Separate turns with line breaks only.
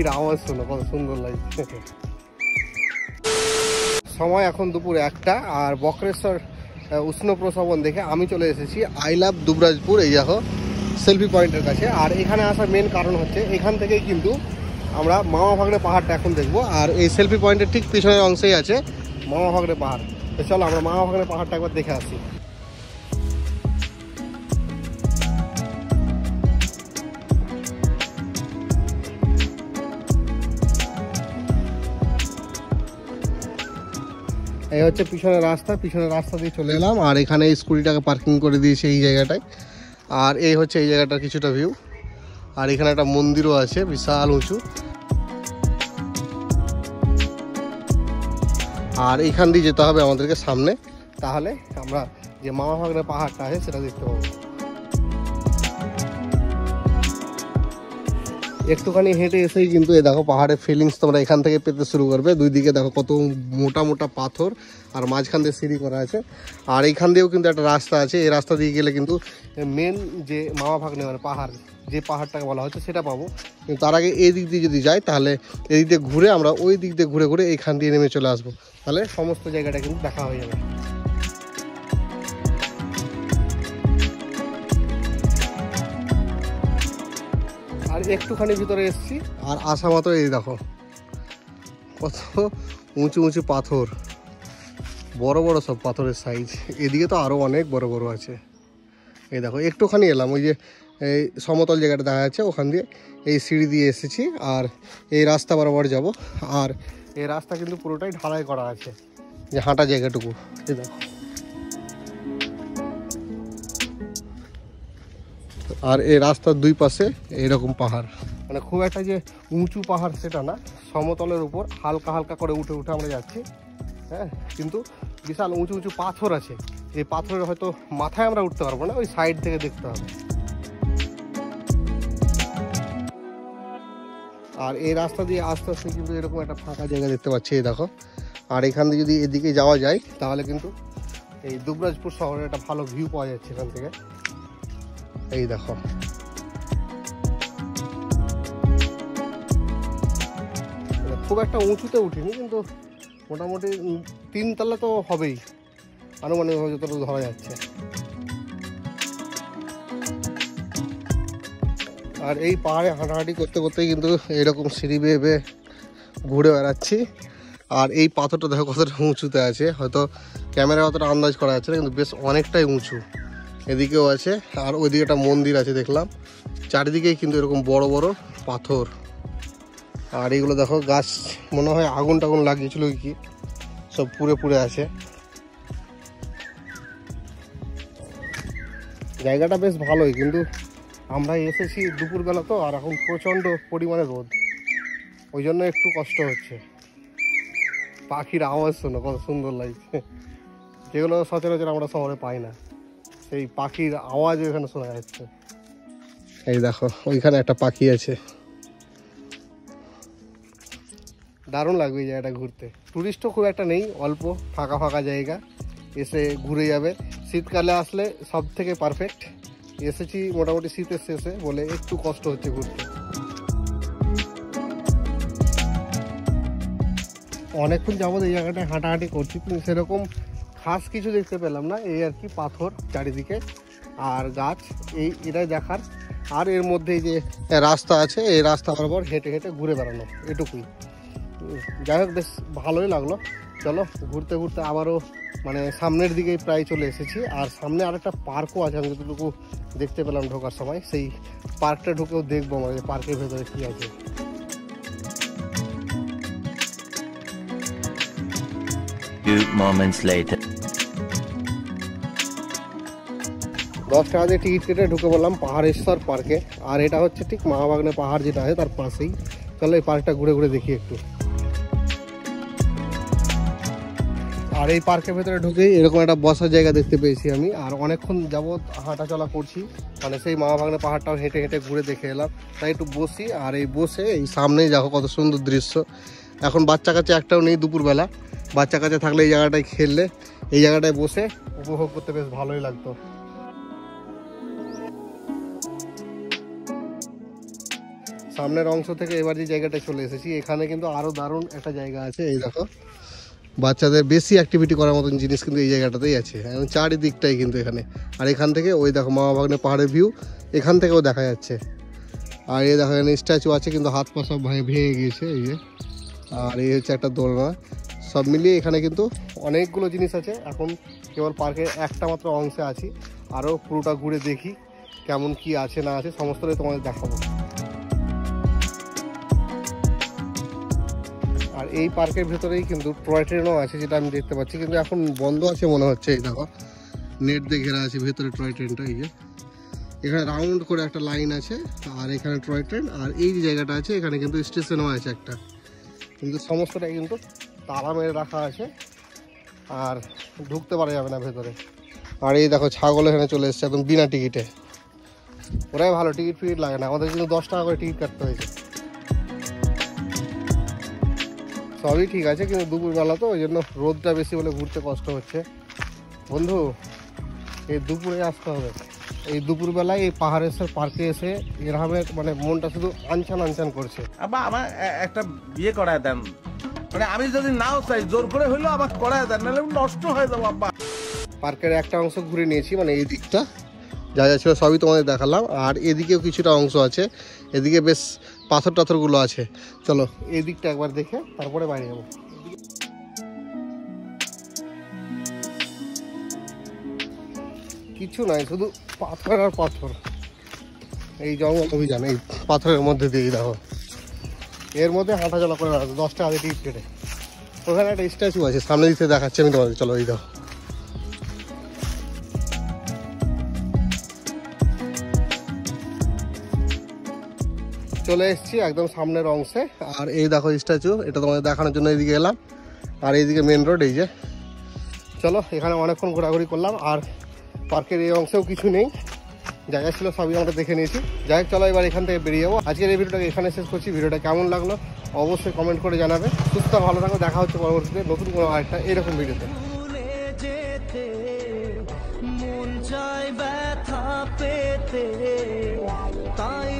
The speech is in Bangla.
পাখির আওয়াজ শোনো কত সুন্দর লাগছে। সময় এখন দুপুর 1টা, আর বক্রেশ্বর উষ্ণ প্রসবন দেখে আমি চলে এসেছি আই লাভ দুবরাজপুর, এই দেখো সেলফি পয়েন্টের কাছে। আর এখানে আসার মেন কারণ হচ্ছে এখান থেকেই কিন্তু আমরা মামা ভাগড়ে পাহাড়টা এখন দেখবো। আর এই সেলফি পয়েন্টের ঠিক পিছনের অংশেই আছে মামা ভাগড়ে পাহাড়। তো চলো আমরা মামা ভাগড়ে পাহাড়টা একবার দেখে আসি। এই হচ্ছে পিছনের রাস্তা দিয়ে চলে এলাম। আর এখানে স্কুটিটাকে পার্কিং করে দিয়েছি এই জায়গাটায়। আর এই হচ্ছে এই জায়গাটার কিছুটা ভিউ। আর এখানে একটা মন্দিরও আছে বিশাল উঁচু। আর এইখান দিয়ে যেতে হবে আমাদেরকে সামনে, তাহলে আমরা যে মামা ভাগড়ে পাহাড়টা আছে সেটা দেখতে পাবো। একটুখানি হেঁটে এসেই কিন্তু এই দেখো পাহাড়ের ফিলিংস তোমরা এখান থেকে পেতে শুরু করবে। দুই দিকে দেখো কত মোটা মোটা পাথর, আর মাঝখান দিয়ে সিঁড়ি করা আছে। আর এইখান দিয়েও কিন্তু একটা রাস্তা আছে, এই রাস্তা দিয়ে গেলে কিন্তু মেন যে মামা ভাগড়ে মানে পাহাড়, যে পাহাড়টাকে বলা হচ্ছে সেটা পাবো। কিন্তু তার আগে এই দিক দিয়ে যদি যাই তাহলে এই দিক দিয়ে ঘুরে আমরা ওই দিক দিয়ে ঘুরে ঘুরে এইখান দিয়ে নেমে চলে আসবো, তাহলে সমস্ত জায়গাটা কিন্তু দেখা হয়ে যাবে। আর একটুখানি ভিতরে এসছি, আর আসা মাত্র এই দেখো কত উঁচু উঁচু পাথর, বড় বড় সব পাথরের সাইজ। এদিকে তো আরও অনেক বড় বড় আছে। এই দেখো একটুখানি এলাম, ওই যে এই সমতল জায়গাটা দেখা যাচ্ছে ওখান দিয়ে এই সিঁড়ি দিয়ে এসেছি। আর এই রাস্তা বরাবর যাব। আর এই রাস্তা কিন্তু পুরোটাই ঢালাই করা আছে, যে হাঁটা জায়গাটুকু এই দেখো। আর এই রাস্তার দুই পাশে এইরকম পাহাড়, মানে খুব একটা যে উঁচু পাহাড় সেটা না, সমতলের উপর হালকা হালকা করে উঠে উঠে আমরা যাচ্ছি। হ্যাঁ, কিন্তু বিশাল উঁচু উঁচু পাথর আছে। এই পাথরের হয়তো মাথায় আমরা উঠতে পারবো না, ওই সাইড থেকে দেখতে হবে। আর এই রাস্তা দিয়ে আস্তে আস্তে কিন্তু এরকম একটা ফাঁকা জায়গা দেখতে পাচ্ছি, এই দেখো। আর এখান দিয়ে যদি এদিকে যাওয়া যায় তাহলে কিন্তু এই দুবরাজপুর শহরের একটা ভালো ভিউ পাওয়া যাচ্ছে এখান থেকে। এই দেখো খুব একটা উঁচুতে উঠিনি, কিন্তু মোটামুটি 3 তলা তো হবেই আনুমানিকভাবে যতটুকু ধরা যাচ্ছে। আর এই পাহাড়ে হাঁটাহাঁটি করতে করতেই কিন্তু এরকম সিঁড়ি বেয়ে বেয়ে ঘুরে বেড়াচ্ছি। আর এই পাথরটা দেখো কতটা উঁচুতে আছে, হয়তো ক্যামেরায় অতটা আন্দাজ করা যাচ্ছে না, কিন্তু বেশ অনেকটাই উঁচু। এদিকেও আছে, আর ওইদিকে একটা মন্দির আছে দেখলাম। চারিদিকেই কিন্তু এরকম বড় বড় পাথর। আর এইগুলো দেখো গাছ, মনে হয় আগুন টাগুন লাগিয়েছিল কি, সব পুড়ে পুড়ে আছে। জায়গাটা বেশ ভালোই, কিন্তু আমরা এসেছি দুপুরবেলা তো, আর এখন প্রচণ্ড পরিমাণে রোদ, ওই জন্য একটু কষ্ট হচ্ছে। পাখির আওয়াজ শোনো কত সুন্দর লাগছে, যেগুলো সচরাচর আমরা শহরে পাই না, সেই পাখির আওয়াজ এখানে শোনা যাচ্ছে। এই দেখো ওইখানে একটা পাখি আছে, দারুণ লাগবে এই জায়গাটা ঘুরতে। টুরিস্টও খুব একটা নেই, অল্প ফাঁকা ফাঁকা জায়গা, এসে ঘুরে যাবে। শীতকালে আসলে সব থেকে পারফেক্ট। এসেছি মোটামুটি শীতের শেষে বলে একটু কষ্ট হচ্ছে ঘুরতে। অনেকক্ষণ যাবত এই জায়গাটায় হাঁটাহাঁটি করছি, কিন্তু সেরকম খাস কিছু দেখতে পেলাম না। এই আর কি পাথর চারিদিকে আর গাছ, এটাই দেখার। আর এর মধ্যে যে রাস্তা আছে, এই রাস্তা বরাবর হেঁটে হেঁটে ঘুরে বেড়ানো, এটুকুই। যাই হোক, বেশ ভালোই লাগলো। চলো ঘুরতে ঘুরতে আবারও মানে সামনের দিকেই প্রায় চলে এসেছি। আর সামনে আরেকটা পার্কও আছে, আমি যতটুকু দেখতে পেলাম ঢোকার সময়। সেই পার্কটা ঢুকেও দেখবো আমরা যে পার্কের ভেতরে কী আছে।
Moments later.
10 টাকা দিয়ে টিকিট কেটে ঢুকে বললাম পাহাড়েশ্বর পার্কে। আর এটা হচ্ছে ঠিক মামা ভাগড়ে পাহাড় যেটা আছে তার পাশেই। চলো এই পার্কটা ঘুরে ঘুরে দেখি একটু। আর এই পার্কের ভেতরে ঢুকেই এরকম একটা বসার জায়গা দেখতে পেয়েছি আমি। আর অনেকক্ষণ যাবৎ হাঁটা চলা করছি, মানে সেই মামা ভাগড়ে পাহাড়টাও হেঁটে হেঁটে ঘুরে দেখে এলাম, তাই একটু বসি। আর এই বসে এই সামনেই দেখো কত সুন্দর দৃশ্য। এখন বাচ্চা কাচ্চা একটাও নেই দুপুরবেলা, বাচ্চা কাচ্চা থাকলে এই জায়গাটায় খেললে, এই জায়গাটায় বসে উপভোগ করতে বেশ ভালোই লাগতো। সামনের অংশ থেকে এবার যে জায়গাটায় চলে এসেছি, এখানে কিন্তু আরও দারুণ একটা জায়গা আছে। এই দেখো, বাচ্চাদের বেশি অ্যাক্টিভিটি করার মতন জিনিস কিন্তু এই জায়গাটাতেই আছে, এবং চারিদিকটাই কিন্তু এখানে। আর এখান থেকে ওই দেখো মামা ভাগ্নে পাহাড়ের ভিউ এখান থেকেও দেখা যাচ্ছে। আর এই দেখো এখানে স্ট্যাচু আছে, কিন্তু হাত পা সব ভেঙে গিয়েছে এই যে। আর এই হচ্ছে একটা দোলনা। সব মিলিয়ে এখানে কিন্তু অনেকগুলো জিনিস আছে। এখন কেবল পার্কের একটা মাত্র অংশে আছি, আরও পুরোটা ঘুরে দেখি কেমন কি আছে না আছে, সমস্তটাই তোমাদের দেখাবো। আর এই পার্কের ভেতরেই কিন্তু টয় ট্রেনও আছে, যেটা আমি দেখতে পাচ্ছি, কিন্তু এখন বন্ধ আছে মনে হচ্ছে। এই দেখো নেট দিয়ে ঘেরা আছে ভেতরে টয় ট্রেনটা। এই যে এখানে রাউন্ড করে একটা লাইন আছে, আর এখানে টয় ট্রেন, আর এই যে জায়গাটা আছে এখানে কিন্তু স্টেশনও আছে একটা, কিন্তু সমস্তটাই কিন্তু তালা মেরে রাখা আছে, আর ঢুকতে পারা যাবে না ভেতরে। আর এই দেখো ছাগল এখানে চলে এসছে একদম বিনা টিকিটে। ওরাই ভালো, টিকিট ফিকিট লাগে না, আমাদের কিন্তু 10 টাকা করে টিকিট কাটতে হয়েছে। সবই ঠিক আছে, কিন্তু দুপুরবেলা তো ওই জন্য রোদটা বেশি বলে ঘুরতে কষ্ট হচ্ছে। বন্ধু, এই দুপুরে আসতে হবে। এই দুপুরবেলায় এই পাহাড়ের পার্কে এসে গ্রামের মানে মনটা শুধু আনছান আনছান করছে।
আব্বা আমার একটা বিয়ে করায় দেন, মানে আমি যদি নাও চাই জোর করে হইলো আবার করায় দেন, নাহলে নষ্ট হয়ে যাবো আব্বা।
পার্কের একটা অংশ ঘুরে নিয়েছি, মানে এই দিকটা যা যা ছিল সবই তোমাদের দেখালাম। আর এদিকেও কিছুটা অংশ আছে, এদিকে বেশ পাথর টাথরগুলো আছে। চলো এই দিকটা একবার দেখে তারপরে বাইরে যাবো। কিছু নাই, শুধু পাথর আর পাথর। এই জঙ্গল অভিযান এই পাথরের মধ্যে দিয়ে দেখো, এর মধ্যে হাঁটা চলা করে বেড়াতো 10 টাকা টিকিট কেটে। ওখানে একটা স্ট্যাচু আছে, সামনে দিতে দেখাচ্ছি আমি তোমাদের। চলো এই দেখো, চলে এসেছি একদম সামনের অংশে। আর এই দেখো স্ট্যাচু, এটা তোমাদের দেখানোর জন্য এইদিকে এলাম। আর এইদিকে মেন রোড। এই যে চলো, এখানে অনেকক্ষণ ঘোরাঘুরি করলাম, আর পার্কের এই অংশেও কিছু নেই, জায়গা ছিল সবই আমরা দেখে নিয়েছি। যাই হোক, চলো এবার এখান থেকে বেরিয়ে যাবো। আজকের এই ভিডিওটাকে এখানে শেষ করছি। ভিডিওটা কেমন লাগলো অবশ্যই কমেন্ট করে জানাবে। সুস্থ ভালো থাকো, দেখা হচ্ছে পরবর্তীতে নতুন কোনো আরেকটা এরকম ভিডিওতে। মন চায় ব্যথা পেতে, তাই